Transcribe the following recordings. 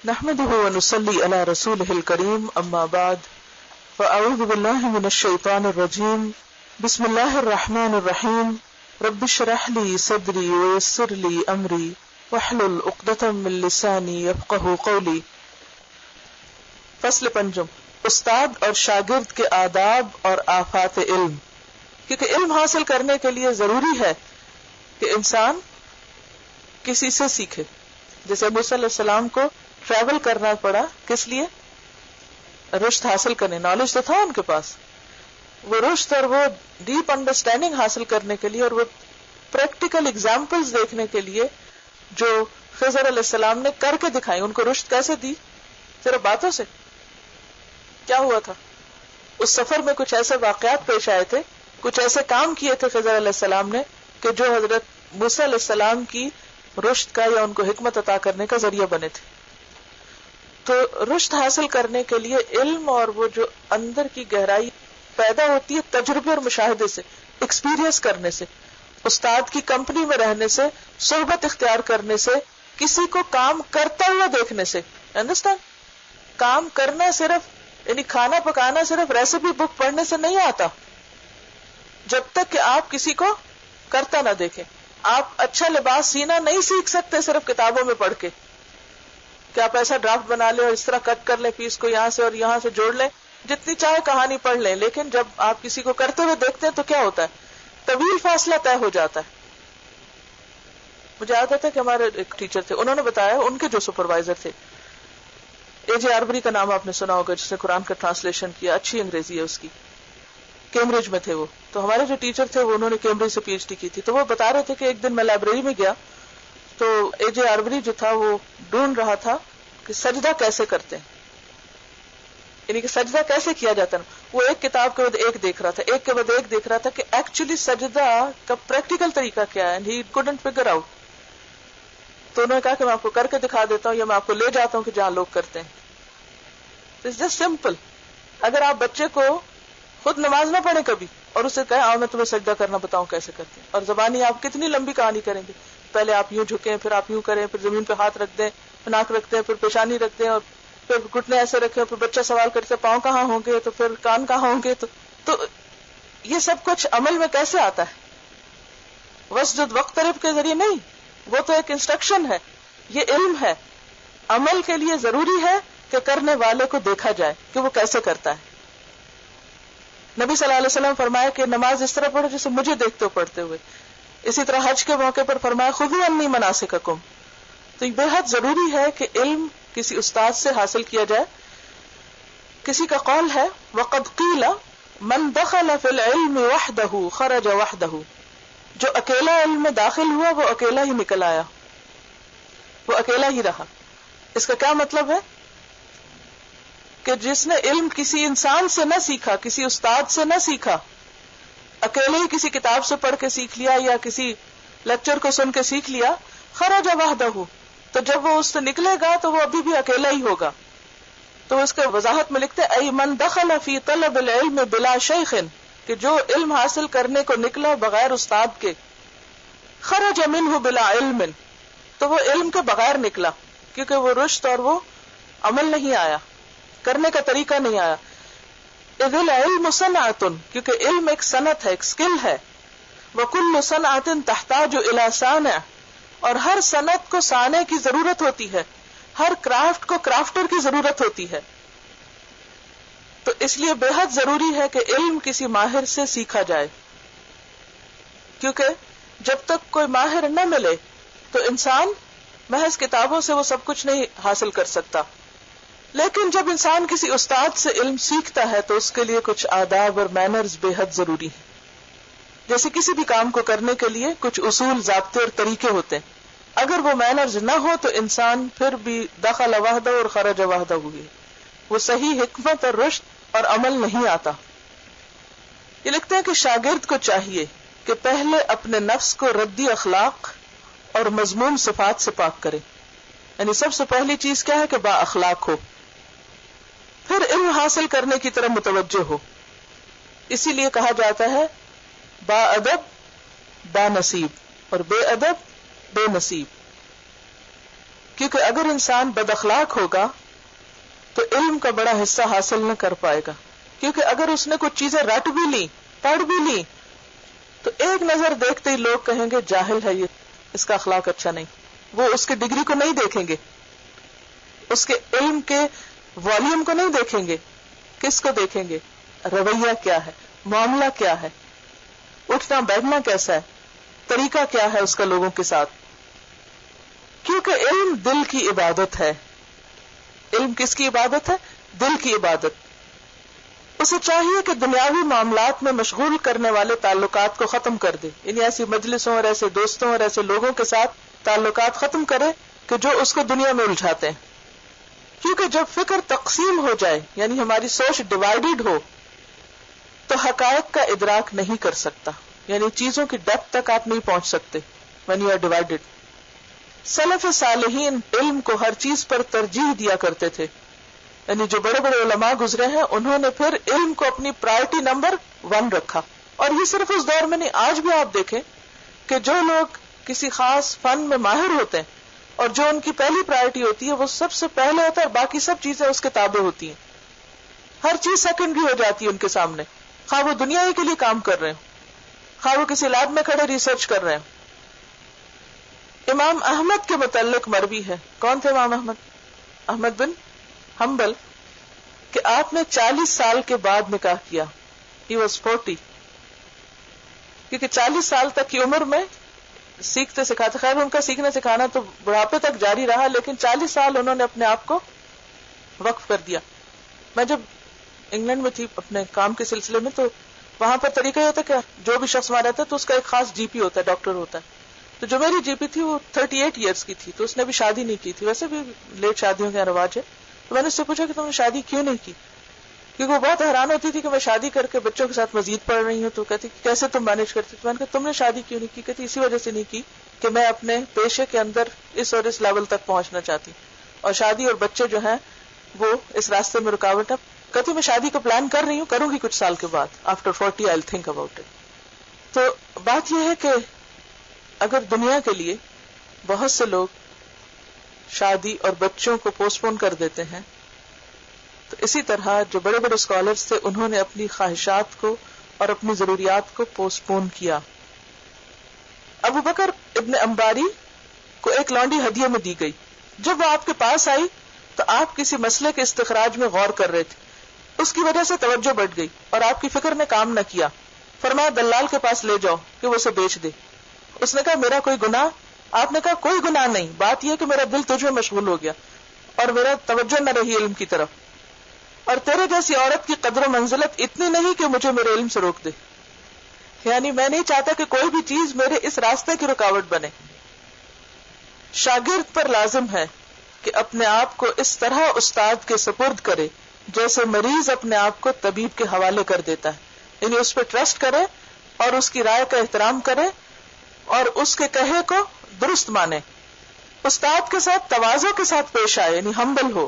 نحمده ونصلي على رسوله الكريم اما بعد فاعوذ بالله من الشيطان الرجيم بسم الله الرحمن الرحيم رب اشرح لي صدري ويسر لي امري واحلل عقدة من لساني يفقهوا قولي. فصل پنجم، استاد اور شاگرد کے آداب اور آفات علم. کیونکہ علم حاصل کرنے کے لیے ضروری ہے کہ انسان کسی سے سیکھے. جیسے موسیٰ علیہ السلام کو ٹریول کرنا پڑا، کس لیے؟ رشد حاصل کرنے. نالج تو تھا ان کے پاس، وہ رشد اور وہ ڈیپ انڈرسٹینڈنگ حاصل کرنے کے لیے اور وہ پریکٹیکل ایگزامپلز دیکھنے کے لیے جو خضر علیہ السلام نے کر کے دکھائی. ان کو رشد کیسے دی؟ صرف باتوں سے. کیا ہوا تھا اس سفر میں؟ کچھ ایسے واقعات پیش آئے تھے، کچھ ایسے کام کیے تھے خضر علیہ السلام نے کہ جو حضرت موسیٰ علیہ السلام کی رشد کا یا ان کو حکمت عطا کرنے کا ذریعہ بنے تھے. تو رشد حاصل کرنے کے لیے علم اور وہ جو اندر کی گہرائی پیدا ہوتی ہے تجربے اور مشاہدے سے، ایکسپیرینس کرنے سے، استاد کی کمپنی میں رہنے سے، صحبت اختیار کرنے سے، کسی کو کام کرتا ہوا دیکھنے سے. انڈرسٹینڈ؟ کام کرنا صرف یعنی کھانا پکانا صرف ریسیپی بک پڑھنے سے نہیں آتا جب تک کہ آپ کسی کو کرتا نہ دیکھیں. آپ اچھا لباس سینا نہیں سیکھ سکتے صرف کتابوں میں پڑھ کے کہ آپ ایسا ڈرافٹ بنا لیں اور اس طرح کٹ کر لیں پیس کو یہاں سے اور یہاں سے جوڑ لیں، جتنی چاہے کہانی پڑھ لیں. لیکن جب آپ کسی کو کرتے ہوئے دیکھتے ہیں تو کیا ہوتا ہے؟ طویل فاصلہ طے ہو جاتا ہے. مجھے یاد آتا ہے کہ ہمارے ایک ٹیچر تھے، انہوں نے بتایا ان کے جو سپروائزر تھے، اے جے آربری کا نام آپ نے سنا ہوگا، جس نے قرآن کا ٹرانسلیشن کیا، اچھی انگریزی ہے اس کی. کیمبرج میں تھے وہ. تو ہمارے جو ٹیچر تھے وہ انہوں نے کیمبرج سے پی ایچ ڈی کی تھی. تو وہ بتا رہے تھے کہ ایک دن میں لائبریری میں گیا تو اے جے آربری جو تھا وہ ڈھونڈ رہا تھا کہ سجدہ کیسے کرتے ہیں، یعنی کہ سجدہ کیسے کیا جاتا ہے. وہ ایک کتاب کے بعد ایک دیکھ رہا تھا، ایک کے بعد ایک دیکھ رہا تھا کہ ایکچولی سجدہ کا پریکٹیکل طریقہ کیا ہے. ہی couldn't figure out. تو انہوں نے کہا کہ میں آپ کو کر کے دکھا دیتا ہوں یا میں آپ کو لے جاتا ہوں کہ جہاں لوگ کرتے ہیں. It's just simple. اگر آپ بچے کو خود نماز نہ پڑھیں کبھی اور اسے کہیں آؤ میں تمہیں سجدہ کرنا بتاؤں کیسے کرتے ہیں، اور زبانی آپ کتنی لمبی کہانی کریں گے. پہلے آپ یوں جھکیں، پھر آپ یوں کریں، پھر زمین پہ ہاتھ رکھ دیں، ناک رکھ دیں، پھر پیشانی رکھ دیں، اور پھر گھٹنے ایسے رکھیں، پھر بچہ سوال کرتے پاؤں کہاں ہوں گے، تو پھر کان کہاں ہوں گے. تو یہ سب کچھ عمل میں کیسے آتا ہے؟ وسجد وقترب کے ذریعے نہیں. وہ تو ایک انسٹرکشن ہے، یہ علم ہے. عمل کے لیے ضروری ہے کہ کرنے والے کو دیکھا جائے کہ وہ کیسے کرتا ہے. نبی صلی اللہ علیہ وسلم فرمایا کہ نماز اس طرح پڑھو جیسے مجھے دیکھتے ہو پڑھتے ہوئے. اسی طرح حج کے موقع پر فرمایا خذوا عنی مناسککم. تو یہ بے حد ضروری ہے کہ علم کسی استاد سے حاصل کیا جائے. کسی کا قول ہے وقد قیل من دخل فی العلم وحدہ خرج وحدہ. جو اکیلا علم میں داخل ہوا وہ اکیلا ہی نکل آیا، وہ اکیلا ہی رہا. اس کا کیا مطلب ہے؟ کہ جس نے علم کسی انسان سے نہ سیکھا، کسی استاد سے نہ سیکھا، اکیلے ہی کسی کتاب سے پڑھ کے سیکھ لیا یا کسی لیکچر کو سن کے سیکھ لیا، خرج وحدہ، تو جب وہ اس سے نکلے گا تو وہ ابھی بھی اکیلا ہی ہوگا. تو اس کے وضاحت میں لکھتے ای من دخل فی طلب العلم بلا شیخ، کہ جو علم حاصل کرنے کو نکلا بغیر استاد کے، خرج منہ بلا علم، تو وہ علم کے بغیر نکلا کیونکہ وہ رشد اور وہ عمل نہیں آیا، کرنے کا طریقہ نہیں آیا. اذ العلم صنعۃ، کیونکہ علم ایک صنعت ہے، ایک سکل ہے. وکل صنعۃ تحتاج الی صانع، اور ہر صنعت کو صانع کی ضرورت ہوتی ہے، ہر کرافٹ کو کرافٹر کی ضرورت ہوتی ہے. تو اس لیے بے حد ضروری ہے کہ علم کسی ماہر سے سیکھا جائے، کیونکہ جب تک کوئی ماہر نہ ملے تو انسان محض کتابوں سے وہ سب کچھ نہیں حاصل کر سکتا. لیکن جب انسان کسی استاد سے علم سیکھتا ہے تو اس کے لیے کچھ آداب اور مینرز بے حد ضروری ہیں. جیسے کسی بھی کام کو کرنے کے لیے کچھ اصول، ضابطے اور طریقے ہوتے ہیں. اگر وہ مینرز نہ ہو تو انسان پھر بھی دخل وحدہ اور خرج وحدہ ہوئی، وہ صحیح حکمت اور رشد اور عمل نہیں آتا. یہ لکھتے ہیں کہ شاگرد کو چاہیے کہ پہلے اپنے نفس کو ردی اخلاق اور مذموم صفات سے پاک کرے. یعنی سب سے پہلی چیز کیا ہے کہ با اخلاق ہو، پھر علم حاصل کرنے کی طرف متوجہ ہو. اسی لیے کہا جاتا ہے با ادب با نصیب اور بے ادب بے نصیب. کیونکہ اگر انسان بد اخلاق ہوگا تو علم کا بڑا حصہ حاصل نہ کر پائے گا. کیونکہ اگر اس نے کچھ چیزیں رٹ بھی لی، پڑھ بھی لی، تو ایک نظر دیکھتے ہی لوگ کہیں گے جاہل ہے یہ، اس کا اخلاق اچھا نہیں. وہ اس کی ڈگری کو نہیں دیکھیں گے، اس کے علم کے والیوم کو نہیں دیکھیں گے. کس کو دیکھیں گے؟ رویہ کیا ہے، معاملہ کیا ہے، اٹھنا بیٹھنا کیسا ہے، طریقہ کیا ہے اس کا لوگوں کے ساتھ. کیونکہ علم دل کی عبادت ہے. علم کس کی عبادت ہے؟ دل کی عبادت. اسے چاہیے کہ دنیاوی معاملات میں مشغول کرنے والے تعلقات کو ختم کر دے، یعنی ایسی مجلسوں اور ایسے دوستوں اور ایسے لوگوں کے ساتھ تعلقات ختم کرے کہ جو اس کو دنیا میں الجھاتے ہیں. کیونکہ جب فکر تقسیم ہو جائے، یعنی ہماری سوچ ڈیوائیڈڈ ہو، تو حقائق کا ادراک نہیں کر سکتا، یعنی چیزوں کی ڈیپتھ تک آپ نہیں پہنچ سکتے when you are divided. سلف صالحین علم کو ہر چیز پر ترجیح دیا کرتے تھے، یعنی جو بڑے بڑے علماء گزرے ہیں انہوں نے پھر علم کو اپنی پرائرٹی نمبر 1 رکھا. اور یہ صرف اس دور میں نہیں، آج بھی آپ دیکھیں کہ جو لوگ کسی خاص فن میں ماہر ہوتے ہیں اور جو ان کی پہلی پرائرٹی ہوتی ہے وہ سب سے پہلے ہوتا ہے، اور باقی سب چیزیں اس کے تابع ہوتی ہیں. ہر چیز سیکنڈری ہو جاتی ہے ان کے سامنے، خواہ وہ دنیا ہی کے لیے کام کر رہے ہیں، خواہ وہ کسی لیب میں کھڑے ریسرچ کر رہے ہیں. امام احمد کے متعلق مروی ہے. کون تھے امام احمد؟ احمد بن حنبل، کہ آپ نے 40 سال کے بعد نکاح کیا. He was 40. کیونکہ 40 سال تک کی عمر میں سیکھتے سکھاتے، خیر ان کا سیکھنا سکھانا تو بڑھاپے تک جاری رہا، لیکن 40 سال انہوں نے اپنے آپ کو وقف کر دیا. میں جب انگلینڈ میں تھی اپنے کام کے سلسلے میں، تو وہاں پر طریقہ یہ ہوتا ہے کہ جو بھی شخص وہاں رہتا ہے تو اس کا ایک خاص جی پی ہوتا ہے، ڈاکٹر ہوتا ہے. تو جو میری جی پی تھی وہ 38 ایئرس کی تھی، تو اس نے بھی شادی نہیں کی تھی. ویسے بھی لیٹ شادیوں کا رواج ہے. تو میں نے اس سے پوچھا کہ تم نے شادی کیوں نہیں کی؟ کیونکہ وہ بہت حیران ہوتی تھی کہ میں شادی کر کے بچوں کے ساتھ مزید پڑھ رہی ہوں. تو کہتی کیسے تم مینج کرتی؟ تو میں نے کہا تم نے شادی کیوں نہیں کی؟ کہتی اسی وجہ سے نہیں کی کہ میں اپنے پیشے کے اندر اس اور اس لیول تک پہنچنا چاہتی، اور شادی اور بچے جو ہیں وہ اس راستے میں رکاوٹ ہے. کہتی میں شادی کا پلان کر رہی ہوں، کروں گی کچھ سال کے بعد، after 40 I'll think about it. تو بات یہ ہے کہ اگر دنیا کے لیے بہت سے لوگ شادی اور بچوں کو پوسٹ پون کر دیتے ہیں، تو اسی طرح جو بڑے بڑے اسکالرز تھے انہوں نے اپنی خواہشات کو اور اپنی ضروریات کو پوسٹ پون کیا. ابو بکر ابن انباری کو ایک لانڈی ہدیے میں دی گئی. جب وہ آپ کے پاس آئی تو آپ کسی مسئلے کے استخراج میں غور کر رہے تھے. اس کی وجہ سے توجہ بڑھ گئی اور آپ کی فکر نے کام نہ کیا. فرمایا دلال کے پاس لے جاؤ کہ وہ اسے بیچ دے. اس نے کہا میرا کوئی گناہ؟ آپ نے کہا کوئی گناہ نہیں، بات یہ کہ میرا دل تجھ میں مشغول ہو گیا اور میرا توجہ نہ رہی علم کی طرف، اور تیرے جیسی عورت کی قدر و منزلت اتنی نہیں کہ مجھے میرے علم سے روک دے. یعنی میں نہیں چاہتا کہ کوئی بھی چیز میرے اس راستے کی رکاوٹ بنے. شاگرد پر لازم ہے کہ اپنے آپ کو اس طرح استاد کے سپرد کرے جیسے مریض اپنے آپ کو طبیب کے حوالے کر دیتا ہے، یعنی اس پہ ٹرسٹ کرے اور اس کی رائے کا احترام کرے اور اس کے کہے کو درست مانے. استاد کے ساتھ تواضع کے ساتھ پیش آئے، یعنی ہمبل ہو،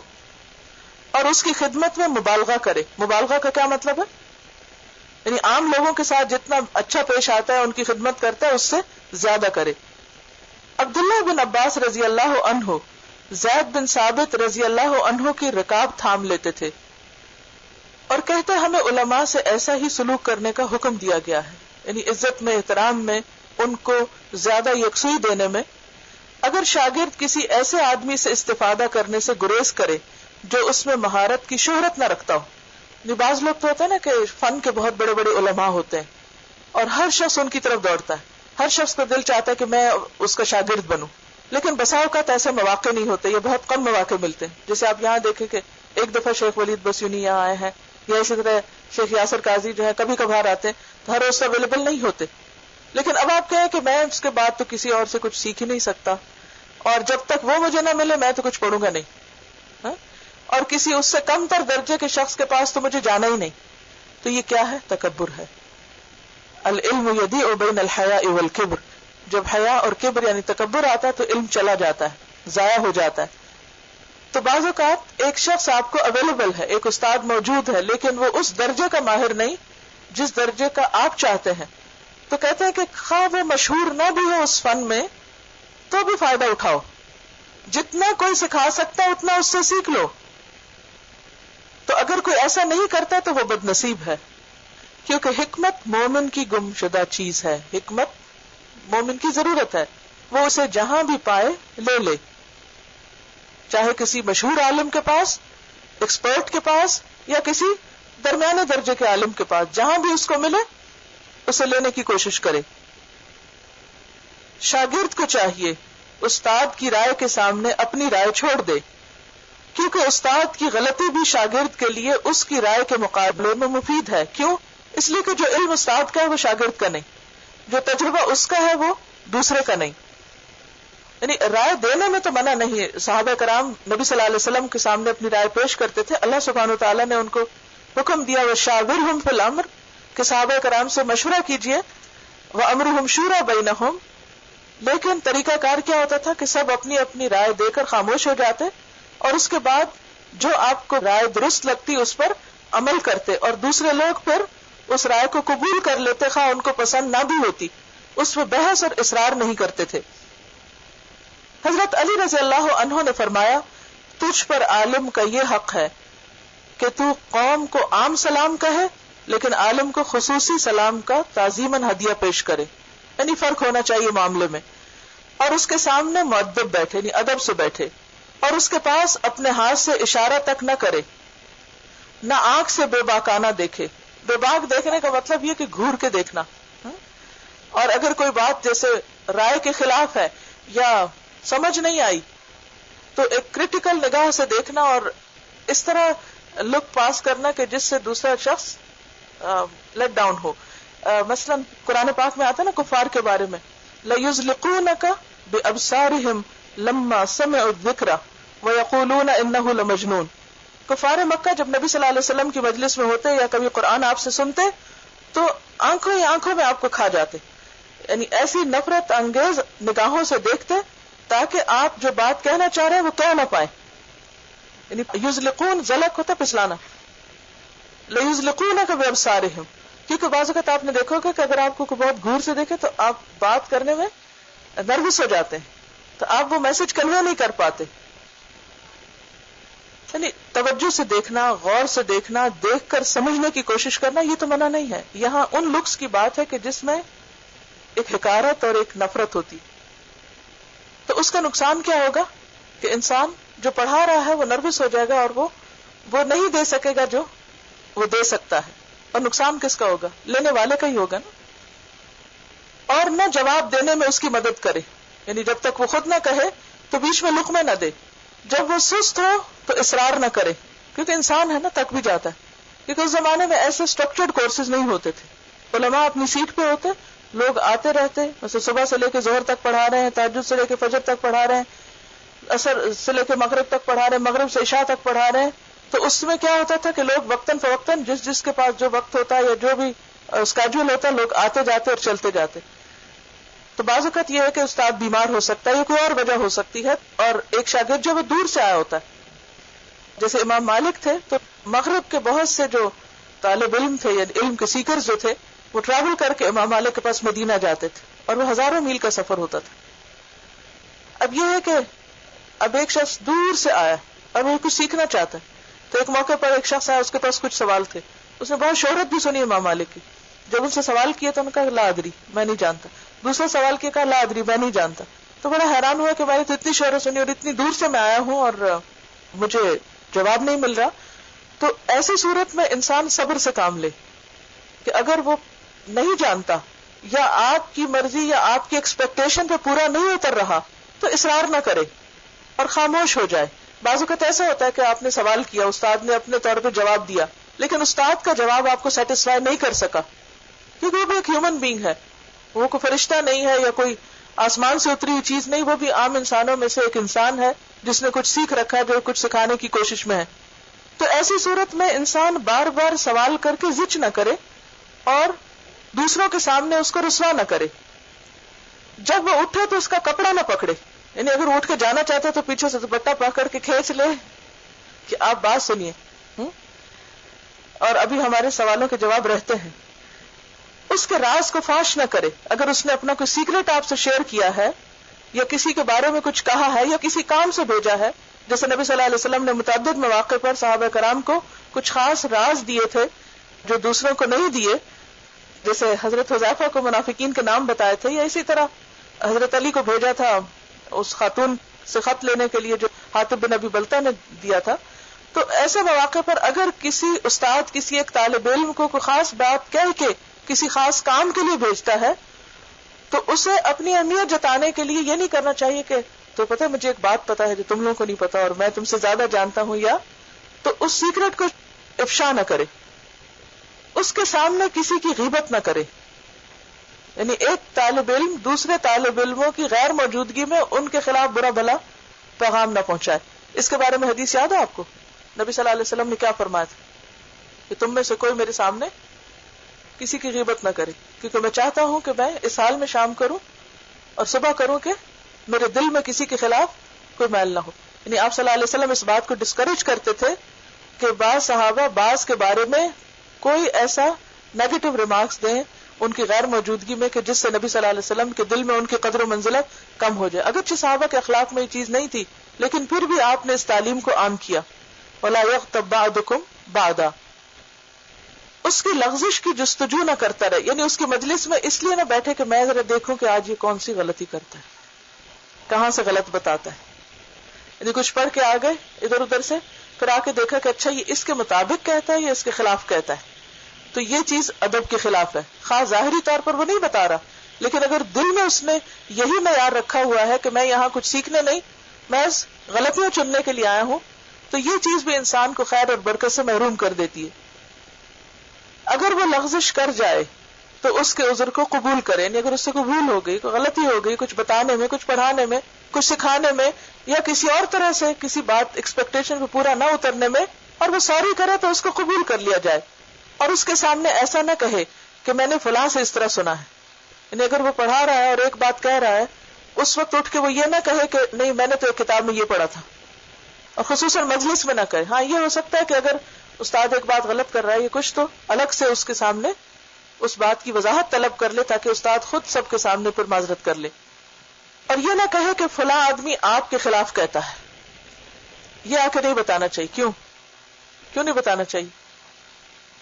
اور اس کی خدمت میں مبالغہ کرے. مبالغہ کا کیا مطلب ہے؟ یعنی عام لوگوں کے ساتھ جتنا اچھا پیش آتا ہے، ان کی خدمت کرتا ہے، اس سے زیادہ کرے. عبداللہ بن عباس رضی اللہ عنہ زید بن ثابت رضی اللہ عنہ کی رکاب تھام لیتے تھے اور کہتے ہمیں علماء سے ایسا ہی سلوک کرنے کا حکم دیا گیا ہے، یعنی عزت میں، احترام میں، ان کو زیادہ یکسوئی دینے میں. اگر شاگرد کسی ایسے آدمی سے استفادہ کرنے سے گریز کرے جو اس میں مہارت کی شہرت نہ رکھتا ہو، بعض لوگ تو ہوتا ہے نا کہ فن کے بہت بڑے بڑے علماء ہوتے ہیں اور ہر شخص ان کی طرف دوڑتا ہے، ہر شخص کو دل چاہتا ہے کہ میں اس کا شاگرد بنوں، لیکن بسا اوقات ایسے مواقع نہیں ہوتے، یہ بہت کم مواقع ملتے ہیں. جیسے آپ یہاں دیکھیں کہ ایک دفعہ شیخ ولید بسیونی یہاں آئے ہیں، یا اسی طرح شیخ یاسر قاضی جو ہے کبھی کبھار آتے ہیں، تو ہر روز اویلیبل نہیں ہوتے. لیکن اب آپ کہیں کہ میں اس کے بعد تو کسی اور سے کچھ سیکھ ہی نہیں سکتا، اور جب تک وہ مجھے نہ ملے میں تو کچھ پڑھوں گا نہیں، اور کسی اس سے کم تر درجے کے شخص کے پاس تو مجھے جانا ہی نہیں. تو یہ کیا ہے؟ تکبر ہے. العلم یضیع بین الحیاء والکبر. جب حیا اور کبر یعنی تکبر آتا ہے تو علم چلا جاتا ہے، ضائع ہو جاتا ہے. تو بعض اوقات ایک شخص آپ کو اویلیبل ہے، ایک استاد موجود ہے، لیکن وہ اس درجے کا ماہر نہیں جس درجے کا آپ چاہتے ہیں. تو کہتے ہیں کہ خواہ وہ مشہور نہ بھی ہو اس فن میں تو بھی فائدہ اٹھاؤ. جتنا کوئی سکھا سکتا ہے اتنا اس سے سیکھ لو. تو اگر کوئی ایسا نہیں کرتا تو وہ بد نصیب ہے، کیونکہ حکمت مومن کی گم شدہ چیز ہے. حکمت مومن کی ضرورت ہے، وہ اسے جہاں بھی پائے لے لے، چاہے کسی مشہور عالم کے پاس، ایکسپرٹ کے پاس، یا کسی درمیانے درجے کے عالم کے پاس، جہاں بھی اس کو ملے اسے لینے کی کوشش کرے. شاگرد کو چاہیے استاد کی رائے کے سامنے اپنی رائے چھوڑ دے، کیونکہ استاد کی غلطی بھی شاگرد کے لیے اس کی رائے کے مقابلے میں مفید ہے. کیوں؟ اس لیے کہ جو علم استاد کا ہے وہ شاگرد کا نہیں، جو تجربہ اس کا ہے وہ دوسرے کا نہیں. یعنی رائے دینے میں تو منع نہیں ہے. صحابہ کرام نبی صلی اللہ علیہ وسلم کے سامنے اپنی رائے پیش کرتے تھے. اللہ سبحانہ و تعالیٰ نے ان کو حکم دیا وَشَاوِرْهُمْ فِي الْأَمْرِ کہ صحابہ کرام سے مشورہ کیجئے، وَأَمْرُهُمْ شُورَى بَيْنَهُمْ. لیکن طریقہ کار کیا ہوتا تھا کہ سب اپنی اپنی رائے دے کر خاموش ہو جاتے، اور اس کے بعد جو آپ کو رائے درست لگتی اس پر عمل کرتے، اور دوسرے لوگ پھر اس رائے کو قبول کر لیتے خواہ ان کو پسند نہ بھی ہوتی. اس پہ بحث اور اصرار نہیں کرتے تھے. حضرت علی رضی اللہ عنہ نے فرمایا تجھ پر عالم کا یہ حق ہے کہ تو قوم کو عام سلام کہے لیکن عالم کو خصوصی سلام کا تعظیماً ہدیہ پیش کرے. یعنی فرق ہونا چاہیے معاملے میں. اور اس کے سامنے مؤدب بیٹھے، یعنی ادب سے بیٹھے، اور اس کے پاس اپنے ہاتھ سے اشارہ تک نہ کرے، نہ آنکھ سے بے باکانہ دیکھے. بے باک دیکھنے کا مطلب یہ کہ گھور کے دیکھنا. اور اگر کوئی بات جیسے رائے کے خلاف ہے یا سمجھ نہیں آئی تو ایک کریٹیکل نگاہ سے دیکھنا اور اس طرح لک پاس کرنا کہ جس سے دوسرا شخص لیٹ ڈاؤن ہو. مثلا قرآن پاک میں آتا ہے نا کفار کے بارے میں لَيُزْلِقُونَكَ بِأَبْصَارِهِمْ لَمَّا سَمِعُوا الذِّكْرَ وَيَقُولُونَ إِنَّهُ لَمَجْنُونَ. کفار مکہ جب نبی صلی اللہ علیہ وسلم کی مجلس میں ہوتے یا کبھی قرآن آپ سے سنتے تو آنکھوں ہی آنکھوں میں آپ کو کھا جاتے، یعنی ایسی نفرت انگیز نگاہوں سے دیکھتے تاکہ آپ جو بات کہنا چاہ رہے ہیں وہ کہہ نہ پائیں. یعنی یزلقون، زلق ہوتا پسلانا. لَيُزْلِقُونَكَ بِأَبْصَارِهِمْ، کیونکہ بعض اوقات آپ نے دیکھو گا کہ اگر آپ کو بہت گور سے دیکھے تو آپ بات کرنے میں نروس ہو جاتے ہیں، تو آپ وہ میسج کنوے نہیں کر پاتے. یعنی توجہ سے دیکھنا، غور سے دیکھنا، دیکھ کر سمجھنے کی کوشش کرنا، یہ تو منع نہیں ہے. یہاں ان لکس کی بات ہے کہ جس میں ایک حقارت اور ایک نفرت ہوتی. تو اس کا نقصان کیا ہوگا کہ انسان جو پڑھا رہا ہے وہ نروس ہو جائے گا اور وہ نہیں دے سکے گا جو وہ دے سکتا ہے. اور نقصان کس کا ہوگا؟ لینے والے کا ہی ہوگا نا. اور نہ جواب دینے میں اس کی مدد کرے، یعنی جب تک وہ خود نہ کہے تو بیچ میں لقمے نہ دے. جب وہ سست ہو تو اصرار نہ کرے، کیونکہ انسان ہے نا، تک بھی جاتا ہے. کیونکہ اس زمانے میں ایسے اسٹرکچرڈ کورسز نہیں ہوتے تھے. علماء اپنی سیٹ پہ ہوتے، لوگ آتے رہتے، جیسے صبح سے لے کے ظہر تک پڑھا رہے ہیں، تہجد سے لے کے فجر تک پڑھا رہے ہیں، عصر سے لے کے مغرب تک پڑھا رہے ہیں، مغرب سے عشاء تک پڑھا رہے ہیں. تو اس میں کیا ہوتا تھا کہ لوگ وقتاً فوقتاً جس کے پاس جو وقت ہوتا ہے یا جو بھی اسکیڈول ہوتا ہے، لوگ آتے جاتے اور چلتے جاتے. تو بعض اوقات یہ ہے کہ استاد بیمار ہو سکتا ہے یا کوئی اور وجہ ہو سکتی ہے، اور ایک شاگرد جو وہ دور سے آیا ہوتا ہے. جیسے امام مالک تھے تو مغرب کے بہت سے جو طالب علم تھے یا علم کے سیکرز جو تھے وہ ٹریول کر کے امام مالک کے پاس مدینہ جاتے تھے، اور وہ ہزاروں میل کا سفر ہوتا تھا. اب یہ ہے کہ اب ایک شخص دور سے آیا اور وہ کچھ سیکھنا چاہتا ہے. تو ایک موقع پر ایک شخص آیا، اس کے پاس کچھ سوال تھے، اس نے بہت شہرت بھی سنی امام مالک کی. جب ان سے سوال کیا تو انہوں نے کہا لا ادری، میں نہیں جانتا. دوسرا سوال کیا، کہا لا ادری، میں نہیں جانتا. تو بڑا حیران ہوا کہ بھائی تو اتنی شہرت سنی اور اتنی دور سے میں آیا ہوں اور مجھے جواب نہیں مل رہا. تو ایسی صورت میں انسان صبر سے کام لے کہ اگر وہ نہیں جانتا یا آپ کی مرضی یا آپ کی ایکسپیکٹیشن پہ پورا نہیں اتر رہا تو اصرار نہ کرے اور خاموش ہو جائے. بعض اوقات ایسا ہوتا ہے کہ آپ نے سوال کیا، استاد نے اپنے طور پہ جواب دیا، لیکن استاد کا جواب آپ کو سیٹسفائی نہیں کر سکا، کیونکہ وہ بھی ایک ہیومن بینگ ہے، وہ کوئی فرشتہ نہیں ہے یا کوئی آسمان سے اتری ہوئی چیز نہیں، وہ بھی عام انسانوں میں سے ایک انسان ہے جس نے کچھ سیکھ رکھا ہے، جو کچھ سکھانے کی کوشش میں ہے. تو ایسی صورت میں انسان بار بار سوال کر کے زچ نہ کرے اور دوسروں کے سامنے اس کو رسوا نہ کرے. جب وہ اٹھے تو اس کا کپڑا نہ پکڑے، یعنی اگر اٹھ کے جانا چاہتا ہے تو پیچھے سے دوپٹہ پکڑ کے کھینچ لے کہ آپ بات سنیے اور ابھی ہمارے سوالوں کے جواب رہتے ہیں. اس کے راز کو فاش نہ کرے. اگر اس نے اپنا کوئی سیکرٹ آپ سے شیئر کیا ہے یا کسی کے بارے میں کچھ کہا ہے یا کسی کام سے بھیجا ہے. جیسے نبی صلی اللہ علیہ وسلم نے متعدد مواقع پر صحابہ کرام کو کچھ خاص راز دیے تھے جو دوسروں کو نہیں دیے. جیسے حضرت حذیفہ کو منافقین کے نام بتائے تھے, یا اسی طرح حضرت علی کو بھیجا تھا اس خاتون سے خط لینے کے لیے جو حاتب بن ابی بلتہ نے دیا تھا. تو ایسے مواقع پر اگر کسی استاد کسی ایک طالب علم کو کوئی خاص بات کہہ کے کسی خاص کام کے لیے بھیجتا ہے تو اسے اپنی اہمیت جتانے کے لیے یہ نہیں کرنا چاہیے کہ تو پتہ مجھے ایک بات پتا ہے جو تم لوگوں کو نہیں پتا اور میں تم سے زیادہ جانتا ہوں, یا تو اس سیکرٹ کو افشا نہ کرے, اس کے سامنے کسی کی غیبت نہ کرے. یعنی ایک طالب علم دوسرے طالب علموں کی غیر موجودگی میں ان کے خلاف برا بھلا پیغام نہ پہنچائے. اس کے بارے میں حدیث یاد ہے آپ کو؟ نبی صلی اللہ علیہ وسلم نے کیا فرمایا تھا کہ تم میں سے کوئی میرے سامنے کسی کی غیبت نہ کرے, کیونکہ میں چاہتا ہوں کہ میں اس حال میں شام کروں اور صبح کروں کہ میرے دل میں کسی کے خلاف کوئی میل نہ ہو. یعنی آپ صلی اللہ علیہ وسلم اس بات کو ڈسکریج کرتے تھے کہ بعض صحابہ بعض کے بارے میں کوئی ایسا نیگیٹو ریمارکس دیں ان کی غیر موجودگی میں کہ جس سے نبی صلی اللہ علیہ وسلم کے دل میں ان کی قدر و منزلت کم ہو جائے. اگرچہ صحابہ کے اخلاق میں یہ چیز نہیں تھی لیکن پھر بھی آپ نے اس تعلیم کو عام کیا. وَلَا يَغْتَبْ بَعْضُكُمْ بَعْضًا, اس کی لغزش کی جستجو نہ کرتا رہے. یعنی اس کی مجلس میں اس لیے نہ بیٹھے کہ میں ذرا دیکھوں کہ آج یہ کون سی غلطی کرتا ہے, کہاں سے غلط بتاتا ہے. یعنی کچھ پڑھ کے آ گئے ادھر ادھر سے, پھر آ کے دیکھا کہ اچھا یہ اس کے مطابق کہتا ہے یا اس کے خلاف کہتا ہے, تو یہ چیز ادب کے خلاف ہے. خاص ظاہری طور پر وہ نہیں بتا رہا, لیکن اگر دل میں اس نے یہی معیار رکھا ہوا ہے کہ میں یہاں کچھ سیکھنے نہیں, میں غلطیاں چننے کے لیے آیا ہوں, تو یہ چیز بھی انسان کو خیر اور برکت سے محروم کر دیتی ہے. اگر وہ لغزش کر جائے تو اس کے عذر کو قبول کرے. یعنی اگر اس سے کوئی بھول ہو گئی, کوئی غلطی ہو گئی, کچھ بتانے میں, کچھ پڑھانے میں, کچھ سکھانے میں, یا کسی اور طرح سے کسی بات ایکسپیکٹیشن کو پورا نہ اترنے میں, اور وہ سوری کرے تو اس کو قبول کر لیا جائے. اور اس کے سامنے ایسا نہ کہے کہ میں نے فلاں سے اس طرح سنا ہے. یعنی اگر وہ پڑھا رہا ہے اور ایک بات کہہ رہا ہے, اس وقت اٹھ کے وہ یہ نہ کہے کہ نہیں میں نے تو ایک کتاب میں یہ پڑھا تھا, اور خصوصاً مجلس میں نہ کہے. ہاں یہ ہو سکتا ہے کہ اگر استاد ایک بات غلط کر رہا ہے, یہ کچھ تو الگ سے اس کے سامنے اس بات کی وضاحت طلب کر لے تاکہ استاد خود سب کے سامنے پر معذرت کر لے. اور یہ نہ کہے کہ فلاں آدمی آپ کے خلاف کہتا ہے, یہ آ کے نہیں بتانا چاہیے. کیوں نہیں بتانا چاہیے؟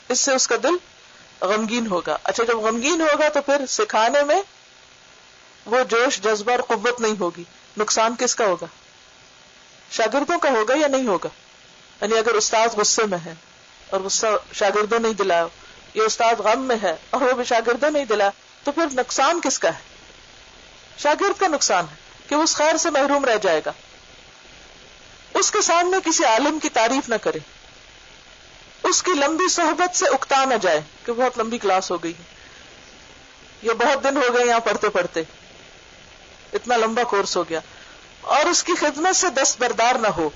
اس سے اس کا دل غمگین ہوگا. اچھا جب غمگین ہوگا تو پھر سکھانے میں وہ جوش جذبہ اور قوت نہیں ہوگی. نقصان کس کا ہوگا؟ شاگردوں کا ہوگا یا نہیں ہوگا؟ یعنی اگر استاد غصے میں ہے اور غصہ شاگردوں نہیں دلایا, یہ استاد غم میں ہے اور وہ بھی شاگردوں نہیں دلایا, تو پھر نقصان کس کا ہے؟ شاگرد کا نقصان ہے کہ وہ اس خیر سے محروم رہ جائے گا. اس کے سامنے کسی عالم کی تعریف نہ کرے, اس کی لمبی صحبت سے اکتا نہ جائے کہ بہت لمبی کلاس ہو گئی یا بہت دن ہو گئے یہاں پڑھتے پڑھتے, اتنا لمبا کورس ہو گیا, اور اس کی خدمت سے دستبردار نہ ہو.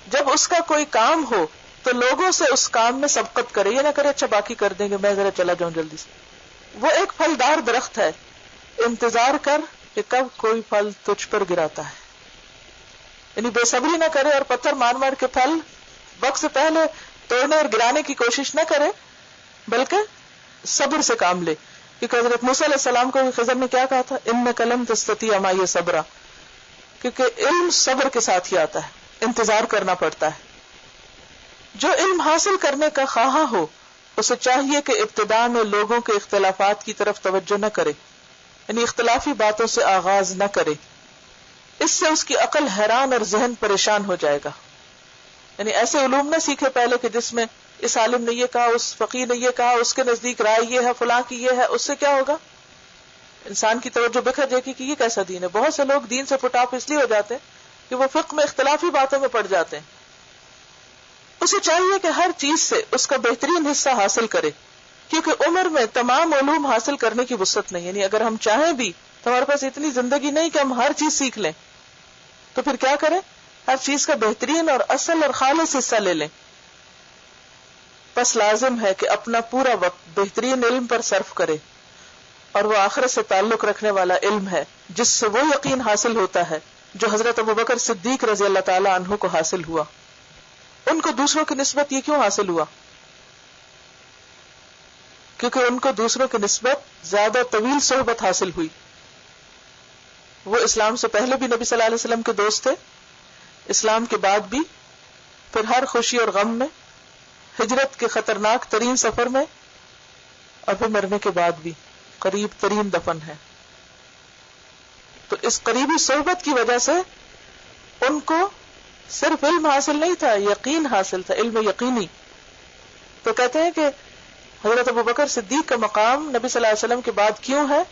جب اس کا کوئی کام ہو تو لوگوں سے اس کام میں سبقت کرے, یہ نہ کرے اچھا باقی کر دیں گے میں ذرا چلا جاؤں جلدی سے. وہ ایک پھلدار درخت ہے, انتظار کر کہ کب کوئی پھل تجھ پر گراتا ہے. یعنی بے صبری نہ کرے اور پتھر مار مار کے پھل وقت سے پہلے توڑنے اور گرانے کی کوشش نہ کرے, بلکہ صبر سے کام لے. کیونکہ حضرت موسیٰ علیہ السلام کو خضر نے کیا کہا تھا, انک لن تستطیع معی صبرا, کیونکہ علم صبر کے ساتھ ہی آتا ہے, انتظار کرنا پڑتا ہے. جو علم حاصل کرنے کا خواہاں ہو اسے چاہیے کہ ابتدا میں لوگوں کے اختلافات کی طرف توجہ نہ کرے, یعنی اختلافی باتوں سے آغاز نہ کرے. اس سے اس کی عقل حیران اور ذہن پریشان ہو جائے گا. یعنی ایسے علوم نہ سیکھے پہلے کہ جس میں اس عالم نے یہ کہا, اس فقیر نے یہ کہا, اس کے نزدیک رائے یہ ہے, فلاں کی یہ ہے. اس سے کیا ہوگا؟ انسان کی توجہ بکھر جائے گی کہ یہ کیسا دین ہے. بہت سے لوگ دین سے پٹ آف اس لیے ہو جاتے ہیں کہ وہ فقہ میں اختلافی باتوں میں پڑ جاتے ہیں. اسے چاہیے کہ ہر چیز سے اس کا بہترین حصہ حاصل کرے, کیونکہ عمر میں تمام علوم حاصل کرنے کی وسعت نہیں. یعنی اگر ہم چاہیں بھی تو ہمارے پاس اتنی زندگی نہیں کہ ہم ہر چیز سیکھ لیں, تو پھر کیا کریں؟ ہر چیز کا بہترین اور اصل اور خالص حصہ لے لیں. بس لازم ہے کہ اپنا پورا وقت بہترین علم پر صرف کرے, اور وہ آخرت سے تعلق رکھنے والا علم ہے جس سے وہ یقین حاصل ہوتا ہے جو حضرت ابوبکر صدیق رضی اللہ تعالی عنہ کو حاصل ہوا. ان کو دوسروں کی نسبت یہ کیوں حاصل ہوا؟ کیونکہ ان کو دوسروں کی نسبت زیادہ طویل صحبت حاصل ہوئی. وہ اسلام سے پہلے بھی نبی صلی اللہ علیہ وسلم کے دوست تھے، اسلام کے بعد بھی، پھر ہر خوشی اور غم میں، ہجرت کے خطرناک ترین سفر میں، اور پھر مرنے کے بعد بھی قریب ترین دفن ہے. تو اس قریبی صحبت کی وجہ سے ان کو صرف علم حاصل نہیں تھا، یقین حاصل تھا، علم یقینی. تو کہتے ہیں کہ حضرت ابوبکر صدیق کا مقام نبی صلی اللہ علیہ وسلم کے بعد کیوں ہے؟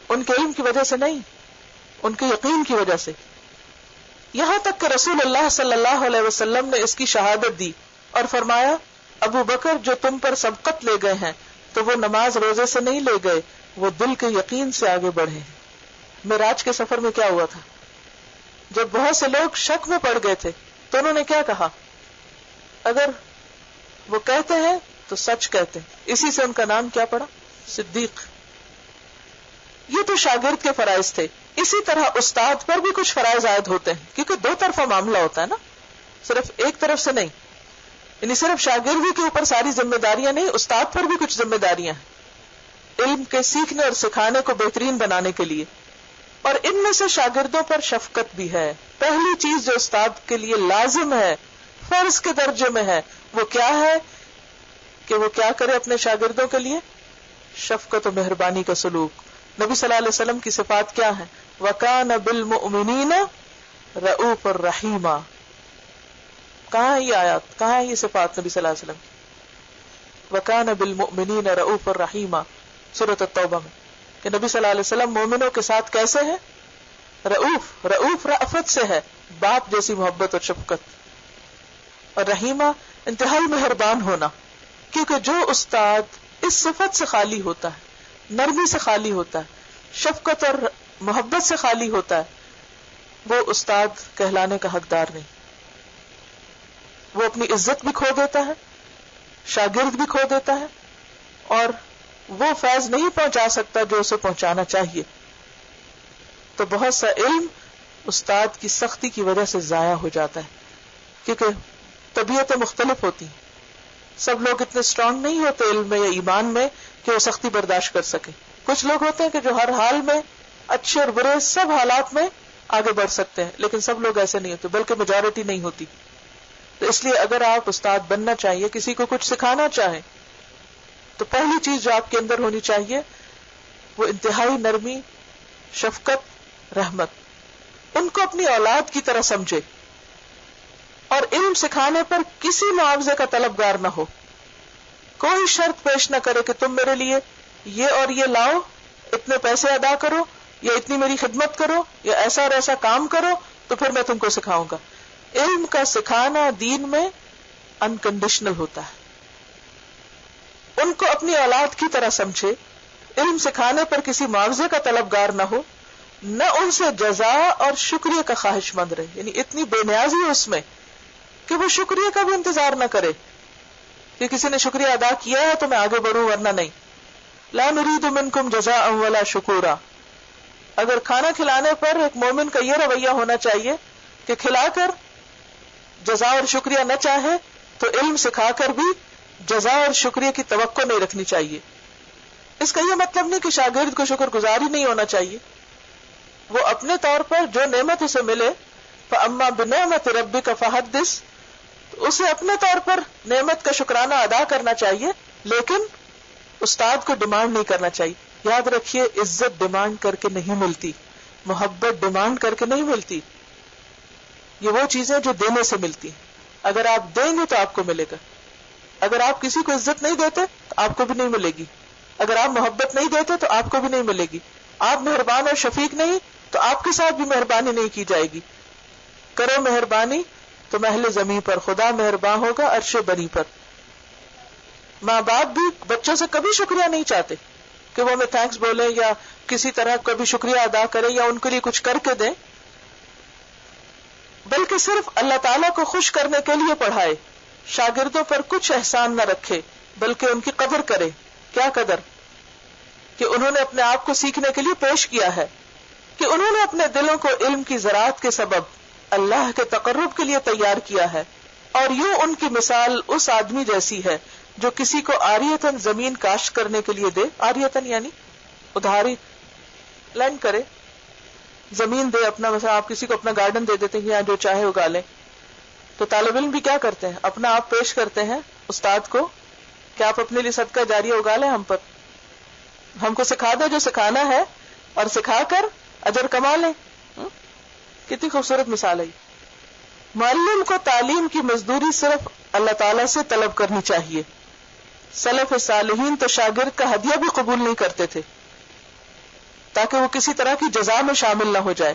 ان کے علم کی وجہ سے نہیں، ان کے یقین کی وجہ سے. یہاں تک کہ رسول اللہ صلی اللہ علیہ وسلم نے اس کی شہادت دی اور فرمایا ابو بکر جو تم پر سبقت لے گئے ہیں تو وہ نماز روزے سے نہیں لے گئے، وہ دل کے یقین سے آگے بڑھے ہیں. معراج کے سفر میں کیا ہوا تھا؟ جب بہت سے لوگ شک میں پڑ گئے تھے تو انہوں نے کیا کہا؟ اگر وہ کہتے ہیں تو سچ کہتے ہیں. اسی سے ان کا نام کیا پڑا؟ صدیق. یہ تو شاگرد کے فرائض تھے. اسی طرح استاد پر بھی کچھ فرائض عائد ہوتے ہیں، کیونکہ دو طرفہ معاملہ ہوتا ہے نا، صرف ایک طرف سے نہیں. یعنی صرف شاگردی کے اوپر ساری ذمہ داریاں نہیں، استاد پر بھی کچھ ذمہ داریاں ہیں علم کے سیکھنے اور سکھانے کو بہترین بنانے کے لیے. اور ان میں سے شاگردوں پر شفقت بھی ہے. پہلی چیز جو استاد کے لیے لازم ہے، فرض کے درجے میں ہے، وہ کیا ہے کہ وہ کیا کرے اپنے شاگردوں کے لیے؟ شفقت و مہربانی کا سلوک. نبی صلی اللہ علیہ وسلم کی صفات کیا ہیں؟ وَكَانَ بِالْمُؤْمِنِينَ رَءُوفًا رَحِيمًا. کہاں ہے یہ آیات، کہاں ہے یہ صفات نبی صلی اللہ علیہ وسلم؟ وَكَانَ بِالْمُؤْمِنِينَ رَءُوفًا رَحِيمًا، سورۃ التوبہ میں، کہ نبی صلی اللہ علیہ وسلم مومنوں کے ساتھ کیسے ہیں؟ رؤوف. رؤوف رأفت سے ہے، باپ جیسی محبت اور شفقت. اور رحیمہ انتہائی مہربان ہونا. کیونکہ جو استاد اس صفت سے خالی ہوتا ہے، نرمی سے خالی ہوتا ہے، شفقت اور محبت سے خالی ہوتا ہے، وہ استاد کہلانے کا حقدار نہیں. وہ اپنی عزت بھی کھو دیتا ہے، شاگرد بھی کھو دیتا ہے، اور وہ فیض نہیں پہنچا سکتا جو اسے پہنچانا چاہیے. تو بہت سا علم استاد کی سختی کی وجہ سے ضائع ہو جاتا ہے، کیونکہ طبیعتیں مختلف ہوتی ہیں. سب لوگ اتنے اسٹرانگ نہیں ہوتے علم میں یا ایمان میں کہ وہ سختی برداشت کر سکیں. کچھ لوگ ہوتے ہیں کہ جو ہر حال میں، اچھے اور برے سب حالات میں آگے بڑھ سکتے ہیں، لیکن سب لوگ ایسے نہیں ہوتے، بلکہ میجورٹی نہیں ہوتی. تو اس لیے اگر آپ استاد بننا چاہیے، کسی کو کچھ سکھانا چاہیں، تو پہلی چیز جو آپ کے اندر ہونی چاہیے وہ انتہائی نرمی، شفقت، رحمت. ان کو اپنی اولاد کی طرح سمجھے، اور علم سکھانے پر کسی معاوضے کا طلبگار نہ ہو. کوئی شرط پیش نہ کرے کہ تم میرے لیے یہ اور یہ لاؤ، اتنے پیسے ادا کرو، یا اتنی میری خدمت کرو، یا ایسا اور ایسا کام کرو تو پھر میں تم کو سکھاؤں گا. علم کا سکھانا دین میں انکنڈیشنل ہوتا ہے. ان کو اپنی اولاد کی طرح سمجھے، علم سکھانے پر کسی معاوضے کا طلبگار نہ ہو، نہ ان سے جزا اور شکریہ کا خواہش مند رہے. یعنی اتنی بے نیازی اس میں کہ وہ شکریہ کا بھی انتظار نہ کرے کہ کسی نے شکریہ ادا کیا ہے تو میں آگے بڑھوں، ورنہ نہیں. لا نريد منکم جزاء ولا شکورا. اگر کھانا کھلانے پر ایک مومن کا یہ رویہ ہونا چاہیے کہ کھلا کر جزا اور شکریہ نہ چاہے، تو علم سکھا کر بھی جزا اور شکریہ کی توقع نہیں رکھنی چاہیے. اس کا یہ مطلب نہیں کہ شاگرد کو شکر گزار ہی نہیں ہونا چاہیے. وہ اپنے طور پر جو نعمت اسے ملے، فَأَمَّا بِنِعْمَةِ رَبِّكَ فَحَدِّثْ، اسے اپنے طور پر نعمت کا شکرانہ ادا کرنا چاہیے، لیکن استاد کو ڈیمانڈ نہیں کرنا چاہیے. یاد رکھیے، عزت ڈیمانڈ کر کے نہیں ملتی، محبت ڈیمانڈ کر کے نہیں ملتی. یہ وہ چیزیں جو دینے سے ملتی. اگر آپ دیں گے تو آپ کو ملے گا. اگر آپ کسی کو عزت نہیں دیتے تو آپ کو بھی نہیں ملے گی. اگر آپ محبت نہیں دیتے تو آپ کو بھی نہیں ملے گی. آپ مہربان اور شفیق نہیں تو آپ کے ساتھ بھی مہربانی نہیں کی جائے گی. کرو مہربانی تو محل زمین پر، خدا مہربان ہوگا عرش بری پر. ماں باپ بھی بچوں سے کبھی شکریہ نہیں چاہتے کہ وہ ہمیں تھینکس بولے یا کسی طرح کبھی شکریہ ادا کرے یا ان کے لیے کچھ کر کے دیں، بلکہ صرف اللہ تعالیٰ کو خوش کرنے کے لیے پڑھائے. شاگردوں پر کچھ احسان نہ رکھے بلکہ ان کی قدر کرے. کیا قدر؟ کہ انہوں نے اپنے آپ کو سیکھنے کے لیے پیش کیا ہے، کہ انہوں نے اپنے دلوں کو علم کی زراعت کے سبب اللہ کے تقرب کے لیے تیار کیا ہے. اور یوں ان کی مثال اس آدمی جیسی ہے جو کسی کو عاریتاً زمین کاشت کرنے کے لیے دے. عاریتاً یعنی ادھاری، لینڈ کرے. زمین دے اپنا، مثلا آپ کسی کو اپنا گارڈن دے دیتے ہیں کہ یہاں جو چاہے اگا لیں، تو طالب علم بھی کیا کرتے ہیں، اپنا آپ پیش کرتے ہیں استاد کو کہ آپ اپنے لیے صدقہ جاریہ اگا لیں، ہم کو سکھا دو جو سکھانا ہے اور سکھا کر اجر کما لیں. کتنی خوبصورت مثال ہے. معلم کو تعلیم کی مزدوری صرف اللہ تعالیٰ سے طلب کرنی چاہیے. سلف صالحین تو شاگرد کا ہدیہ بھی قبول نہیں کرتے تھے تاکہ وہ کسی طرح کی جزا میں شامل نہ ہو جائے.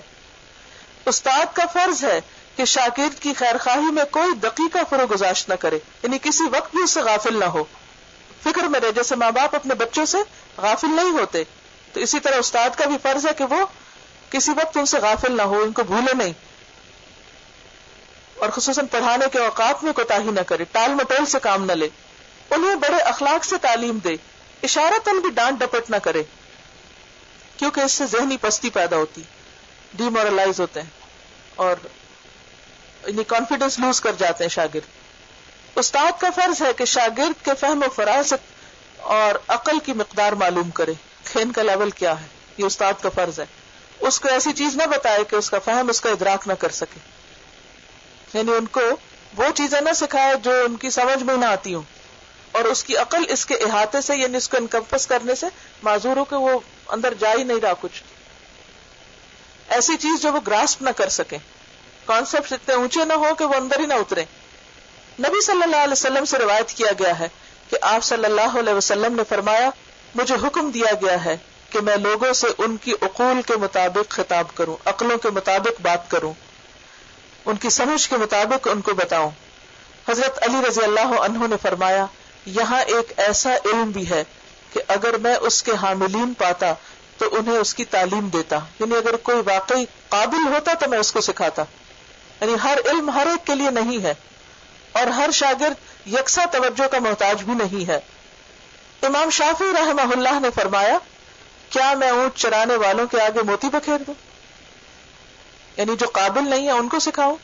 استاد کا فرض ہے کہ شاگرد کی خیرخواہی میں کوئی دقیقہ فروگزاشت نہ کرے، یعنی کسی وقت بھی اس سے غافل نہ ہو، فکر میں رہے. جیسے ماں باپ اپنے بچوں سے غافل نہیں ہوتے، تو اسی طرح استاد کا بھی فرض ہے کہ وہ کسی وقت ان سے غافل نہ ہو، ان کو بھولے نہیں، اور خصوصاً پڑھانے کے اوقات میں کوتاہی نہ کرے، ٹال مٹول سے کام نہ لے، انہیں بڑے اخلاق سے تعلیم دے، اشارتاً بھی ڈانٹ ڈپٹ نہ کرے، کیونکہ اس سے ذہنی پستی پیدا ہوتی، ڈی مورلائز ہوتے ہیں اور کانفیڈنس لوز کر جاتے ہیں شاگرد. استاد کا فرض ہے کہ شاگرد کے فہم و فراست اور عقل کی مقدار معلوم کرے، ان کا لیول کیا ہے، یہ استاد کا فرض ہے. اس کو ایسی چیز نہ بتائے کہ اس کا فہم اس کا ادراک نہ کر سکے، یعنی ان کو وہ چیزیں نہ سکھائے جو ان کی سمجھ میں نہ آتی ہوں، اور اس کی عقل اس کے احاطے سے، یعنی اس کو انکمپس کرنے سے معذور ہو کہ وہ اندر جا ہی نہیں رہا کچھ. ایسی چیز جو وہ گراسپ نہ کر سکیں، کانسیپٹ اتنے اونچے نہ ہو کہ وہ اندر ہی نہ اترے. نبی صلی اللہ علیہ وسلم سے روایت کیا گیا ہے کہ آپ صلی اللہ علیہ وسلم نے فرمایا، مجھے حکم دیا گیا ہے کہ میں لوگوں سے ان کی عقول کے مطابق خطاب کروں، عقلوں کے مطابق بات کروں، ان کی سمجھ کے مطابق ان کو بتاؤں. حضرت علی رضی اللہ عنہ نے فرمایا، یہاں ایک ایسا علم بھی ہے کہ اگر میں اس کے حاملین پاتا تو انہیں اس کی تعلیم دیتا، یعنی اگر کوئی واقعی قابل ہوتا تو میں اس کو سکھاتا. یعنی ہر علم ہر ایک کے لیے نہیں ہے، اور ہر شاگرد یکساں توجہ کا محتاج بھی نہیں ہے. امام شافعی رحمہ اللہ نے فرمایا، کیا میں اونٹ چرانے والوں کے آگے موتی بکھیر دوں، یعنی جو قابل نہیں ہے ان کو سکھاؤں؟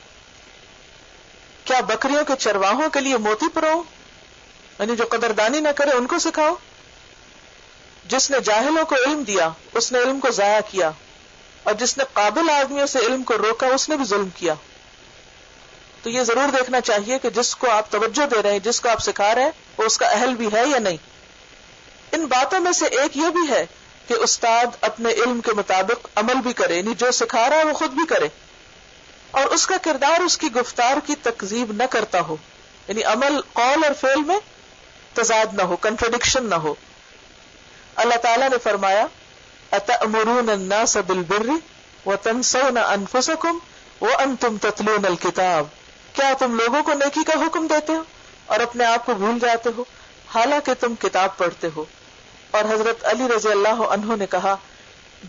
کیا بکریوں کے چرواہوں کے لیے موتی پروؤں، یعنی جو قدردانی نہ کرے ان کو سکھاؤں؟ جس نے جاہلوں کو علم دیا اس نے علم کو ضائع کیا، اور جس نے قابل آدمیوں سے علم کو روکا اس نے بھی ظلم کیا. تو یہ ضرور دیکھنا چاہیے کہ جس کو آپ توجہ دے رہے ہیں، جس کو آپ سکھا رہے ہیں، وہ اس کا اہل بھی ہے یا نہیں. ان باتوں میں سے ایک یہ بھی ہے کہ استاد اپنے علم کے مطابق عمل بھی کرے، یعنی جو سکھا رہا ہے وہ خود بھی کرے، اور اس کا کردار اس کی گفتار کی تکذیب نہ کرتا ہو، یعنی عمل قول اور فعل میں تضاد نہ ہو، کنٹرڈکشن نہ ہو. اللہ تعالیٰ نے فرمایا، أَتَأْمُرُونَ النَّاسَ بِالْبِرِّ وَتَنْسَوْنَ أَنفُسَكُمْ وَأَنْتُمْ تَتْلُونَ الْكِتَابَ. کیا تم لوگوں کو نیکی کا حکم دیتے ہو اور اپنے آپ کو بھول جاتے ہو حالانکہ تم کتاب پڑھتے ہو. اور حضرت علی رضی اللہ عنہ نے کہا،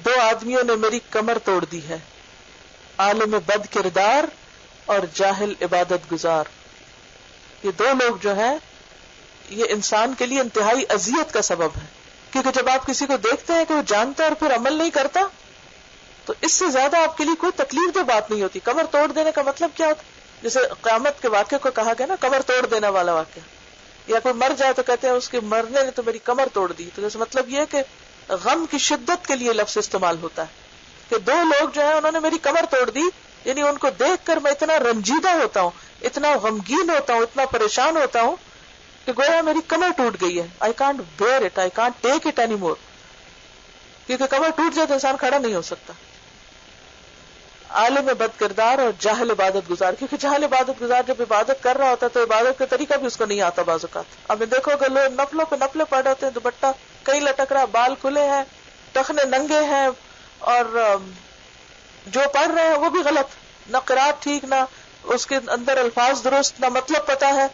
2 آدمیوں نے میری کمر توڑ دی ہے، عالم بد کردار اور جاہل عبادت گزار. یہ 2 لوگ جو ہیں یہ انسان کے لیے انتہائی اذیت کا سبب ہے، کیونکہ جب آپ کسی کو دیکھتے ہیں کہ وہ جانتا ہے اور پھر عمل نہیں کرتا تو اس سے زیادہ آپ کے لیے کوئی تکلیف دہ بات نہیں ہوتی. کمر توڑ دینے کا مطلب کیا ہوتا ہے؟ جیسے قیامت کے واقعے کو کہا گیا نا، کمر توڑ دینے والا واقعہ، یا کوئی مر جائے تو کہتے ہیں اس کے مرنے نے تو میری کمر توڑ دی. تو جیسے مطلب یہ کہ غم کی شدت کے لیے لفظ استعمال ہوتا ہے کہ 2 لوگ جو ہیں انہوں نے میری کمر توڑ دی، یعنی ان کو دیکھ کر میں اتنا رنجیدہ ہوتا ہوں، اتنا غمگین ہوتا ہوں، اتنا پریشان ہوتا ہوں کہ گویا میری کمر ٹوٹ گئی ہے. I can't bear it, I can't take it anymore. کیونکہ کمر ٹوٹ جائے تو انسان کھڑا نہیں ہو سکتا. عالم بد کردار اور جاہل عبادت گزار، کیونکہ جاہل عبادت گزار جب عبادت کر رہا ہوتا ہے تو عبادت کا طریقہ بھی اس کو نہیں آتا بعض اوقات. اب دیکھو کہ لوگ نفلوں پہ نفلیں پڑھ رہے ہوتے ہیں، دوپٹہ کئی لٹک رہا، بال کھلے ہیں، ٹخنے ننگے ہیں، اور جو پڑھ رہے ہیں وہ بھی غلط، نہ قرات ٹھیک، نہ اس کے اندر الفاظ درست، نہ مطلب پتا ہے،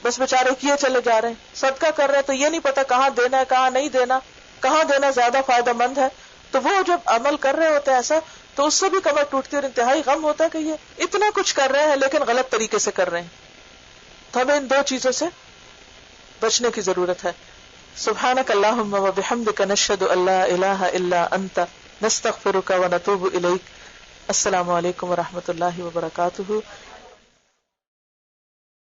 بس بیچارے کیے چلے جا رہے ہیں. صدقہ کر رہے ہیں تو یہ نہیں پتا کہاں دینا ہے، کہاں نہیں دینا، کہاں دینا زیادہ فائدہ مند ہے. تو وہ جب عمل کر رہے ہوتے ہیں ایسا تو اس سے بھی کمر ٹوٹتی اور انتہائی غم ہوتا ہے کہ یہ اتنا کچھ کر رہے ہیں لیکن غلط طریقے سے کر رہے ہیں. تو ہمیں ان 2 چیزوں سے بچنے کی ضرورت ہے. سبحانک اللہم و بحمدک نشہد ان لا الہ الا انت نستغفرک و نتوب الیک. السلام علیکم و رحمۃ اللہ وبرکاتہ.